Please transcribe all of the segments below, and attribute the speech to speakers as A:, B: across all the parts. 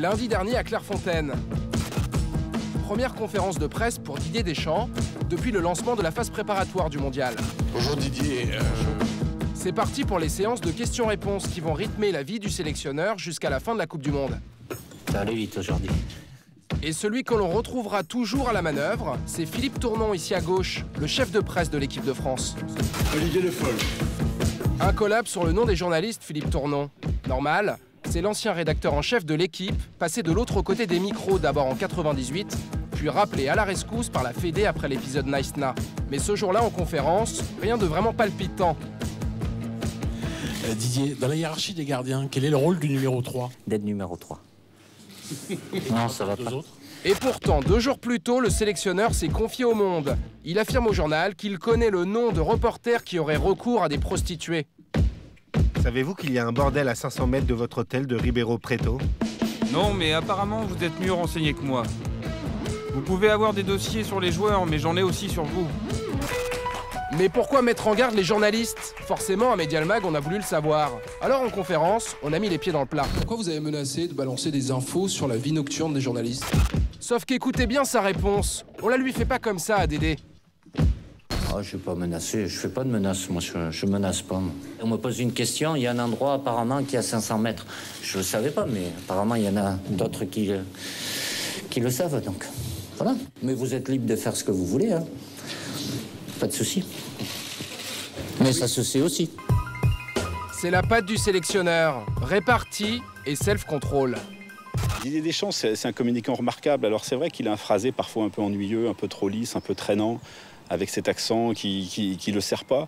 A: lundi dernier à Clairefontaine. Première conférence de presse pour Didier Deschamps depuis le lancement de la phase préparatoire du mondial.
B: Bonjour Didier.
A: C'est parti pour les séances de questions-réponses qui vont rythmer la vie du sélectionneur jusqu'à la fin de la Coupe du Monde.
C: Ça allait vite aujourd'hui.
A: Et celui que l'on retrouvera toujours à la manœuvre, c'est Philippe Tournon, ici à gauche, le chef de presse de l'équipe de France.
B: Olivier Le Foll.
A: Un collab sur le nom des journalistes, Philippe Tournon. Normal, c'est l'ancien rédacteur en chef de l'équipe, passé de l'autre côté des micros d'abord en 98, puis rappelé à la rescousse par la Fédé après l'épisode Nice Na. Mais ce jour-là, en conférence, rien de vraiment palpitant.
B: Didier, dans la hiérarchie des gardiens, quel est le rôle du numéro 3?
C: D'être numéro 3. Non, ça va pas.
A: Et pourtant, 2 jours plus tôt, le sélectionneur s'est confié au Monde. Il affirme au journal qu'il connaît le nom de reporters qui auraient recours à des prostituées.
D: Savez-vous qu'il y a un bordel à 500 mètres de votre hôtel de Ribeiro Preto?
E: Non, mais apparemment, vous êtes mieux renseigné que moi. Vous pouvez avoir des dossiers sur les joueurs, mais j'en ai aussi sur vous.
A: Mais pourquoi mettre en garde les journalistes? Forcément, à Medial Mag, on a voulu le savoir. Alors en conférence, on a mis les pieds dans le plat.
F: Pourquoi vous avez menacé de balancer des infos sur la vie nocturne des journalistes?
A: Sauf qu'écoutez bien sa réponse. On la lui fait pas comme ça à Dédé.
C: Oh, je suis pas menacé, je fais pas de menaces, moi je menace pas. Moi. On me pose une question, il y a un endroit apparemment qui est à 500 mètres. Je le savais pas, mais apparemment il y en a d'autres qui le savent, donc voilà. Mais vous êtes libre de faire ce que vous voulez, hein. Pas de souci. Mais ça se sait aussi.
A: C'est la patte du sélectionneur, répartie et self-control.
G: Didier Deschamps, c'est un communicant remarquable. Alors c'est vrai qu'il a un phrasé parfois un peu ennuyeux, un peu trop lisse, un peu traînant, avec cet accent qui le sert pas.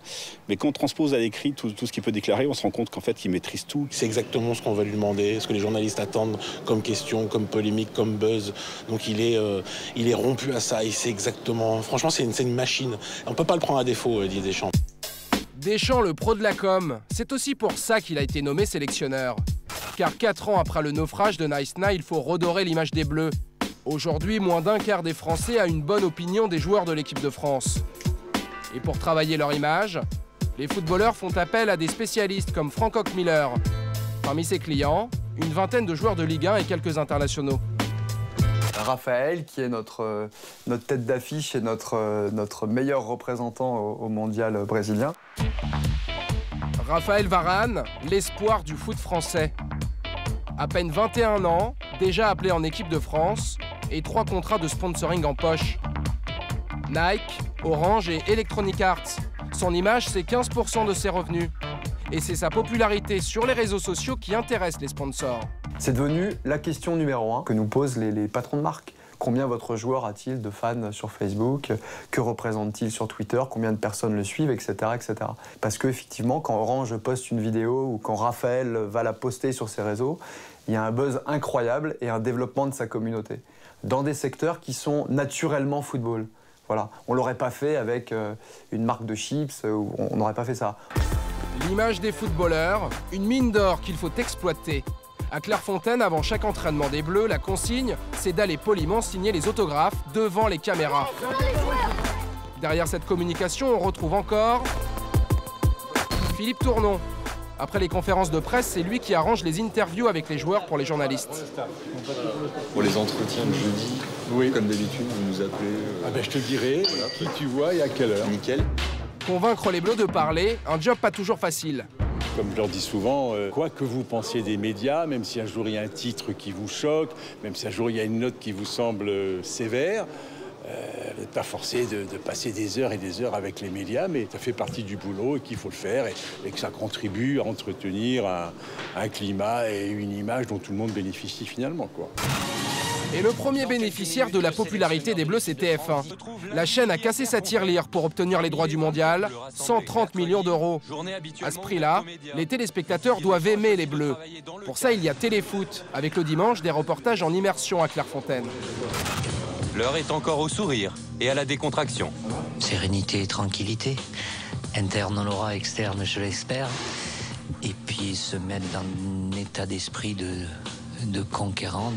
G: Mais quand on transpose à l'écrit tout ce qu'il peut déclarer, on se rend compte qu'en fait, il maîtrise tout.
B: C'est exactement ce qu'on va lui demander, ce que les journalistes attendent comme question, comme polémique, comme buzz. Donc il est rompu à ça, il sait exactement... Franchement, c'est une machine. On peut pas le prendre à défaut, Didier Deschamps.
A: Deschamps, le pro de la com, c'est aussi pour ça qu'il a été nommé sélectionneur. Car 4 ans après le naufrage de Nice Na, il faut redorer l'image des Bleus. Aujourd'hui, moins d'un quart des Français a une bonne opinion des joueurs de l'équipe de France. Et pour travailler leur image, les footballeurs font appel à des spécialistes comme Frank Hockmiller. Parmi ses clients, une vingtaine de joueurs de Ligue 1 et quelques internationaux.
H: Raphaël, qui est notre tête d'affiche et notre meilleur représentant au mondial brésilien.
A: Raphaël Varane, l'espoir du foot français. À peine 21 ans, déjà appelé en équipe de France et 3 contrats de sponsoring en poche. Nike, Orange et Electronic Arts. Son image, c'est 15% de ses revenus. Et c'est sa popularité sur les réseaux sociaux qui intéresse les sponsors.
H: C'est devenu la question numéro 1 que nous posent les patrons de marque. Combien votre joueur a-t-il de fans sur Facebook? Que représente-t-il sur Twitter? Combien de personnes le suivent, etc., etc. Parce qu'effectivement, quand Orange poste une vidéo ou quand Raphaël va la poster sur ses réseaux, il y a un buzz incroyable et un développement de sa communauté. Dans des secteurs qui sont naturellement football. Voilà. On ne l'aurait pas fait avec une marque de chips, on n'aurait pas fait ça.
A: L'image des footballeurs, une mine d'or qu'il faut exploiter. À Clairefontaine, avant chaque entraînement des Bleus, la consigne, c'est d'aller poliment signer les autographes devant les caméras. Derrière cette communication, on retrouve encore Philippe Tournon. Après les conférences de presse, c'est lui qui arrange les interviews avec les joueurs pour les journalistes.
I: Pour les entretiens de jeudi, oui. Comme d'habitude, vous nous appelez...
B: je te dirai voilà, qui tu vois et à quelle heure.
I: Nickel.
A: Convaincre les Bleus de parler, un job pas toujours facile.
J: Comme je leur dis souvent, quoi que vous pensiez des médias, même si un jour il y a un titre qui vous choque, même si un jour il y a une note qui vous semble sévère, vous n'êtes pas forcé de passer des heures et des heures avec les médias, mais ça fait partie du boulot et qu'il faut le faire et que ça contribue à entretenir un climat et une image dont tout le monde bénéficie finalement, quoi.
A: Et le premier bénéficiaire de la popularité des Bleus, c'est TF1. La chaîne a cassé sa tirelire pour obtenir les droits du mondial, 130 millions d'euros. À ce prix-là, les téléspectateurs doivent aimer les Bleus. Pour ça, il y a Téléfoot, avec le dimanche des reportages en immersion à Clairefontaine.
K: L'heure est encore au sourire et à la décontraction.
C: Sérénité et tranquillité. Interne, on l'aura, externe, je l'espère. Et puis se mettre dans un état d'esprit de conquérant,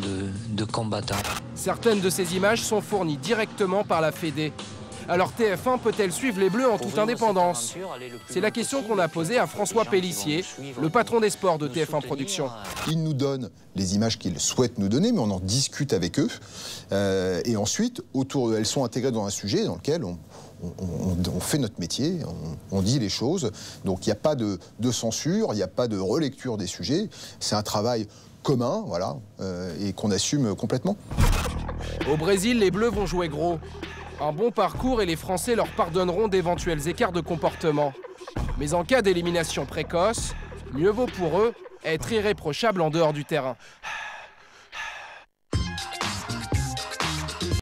C: de combattant.
A: Certaines de ces images sont fournies directement par la Fédé. Alors TF1 peut-elle suivre les Bleus en toute indépendance? C'est la question qu'on a posée à François Pélissier, le patron des sports de TF1 Productions.
L: Ils nous donnent les images qu'ils souhaitent nous donner, mais on en discute avec eux. Et ensuite, elles sont intégrées dans un sujet dans lequel on fait notre métier, on dit les choses. Donc il n'y a pas de censure, il n'y a pas de relecture des sujets. C'est un travail commun, voilà, et qu'on assume complètement.
A: Au Brésil, les Bleus vont jouer gros. Un bon parcours et les Français leur pardonneront d'éventuels écarts de comportement. Mais en cas d'élimination précoce, mieux vaut pour eux être irréprochables en dehors du terrain.